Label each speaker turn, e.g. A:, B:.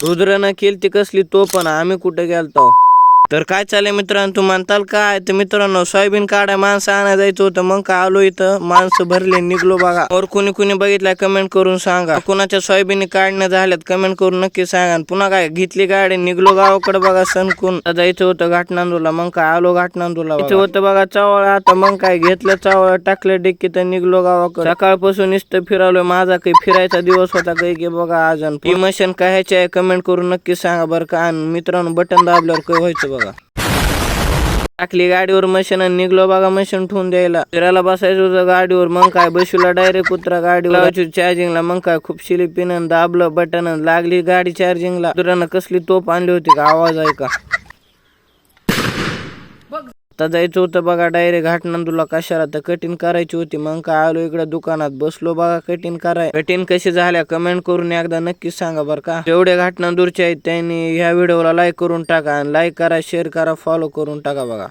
A: रुद्रनं केलती कसली तो पण आम्ही कुठे गेलतो. तर काय चाललंय मित्रांनो, तू म्हणताल काय तर मित्रांनो, सोयाबीन काढाय माणसं आणायला जायचं होतं. मग काय आलो इथं, माणसं भरले, निघलो बघा. और कुणी बघितलाय कमेंट करून सांगा. कुणाच्या सोयाबीन काढणं झाल्यात कमेंट करून नक्की सांगा. पुन्हा काय घेतली गाडी, निघलो गावाकडे बघा. सणकून जायचं होतं घाटनांदूरला. मग काय आलो घाटनांदूरला. इथं होतं बघा चावळ. आता मग काय घेतलं चावळ, टाकलं डिक्कीत, निघलो गावाकडे. सकाळपासून नुसतं फिरालोय. माझा काही फिरायचा दिवस होता काही की बघा. अजून ही मशीन काय ह्याची आहे कमेंट करून नक्की सांगा बरं का. आणि मित्रांनो, बटन दाबल्यावर काय व्हायचं बघा. टाकली गाडीवर मशीन आणि निघलो बघा मशीन ठेवून द्यायला. फिरायला बसायचं होतं गाडीवर. मग काय बसला डायरेक्ट कुत्रा गाडीवर चार्जिंगला. मग काय खूप शिली पिन दाबलं बटन, लागली गाडी चार्जिंगला. दुरानं कसली तोप आणली होती का, आवाज आहे का. आता जायचं होतं बघा डायरेक्ट घाटनांदूरला. कशाला तर कटिंग करायची होती. मग काय आलो इकडे दुकानात बसलो बघा कटिंग कराय. कटिंग कशी झाल्या कमेंट करून एकदा नक्कीच सांगा बरं का. जेवढे घाटनांदूरचे आहेत त्यांनी ह्या व्हिडिओला लाईक करून टाका. आणि लाईक करा, शेअर करा, फॉलो करून टाका बघा.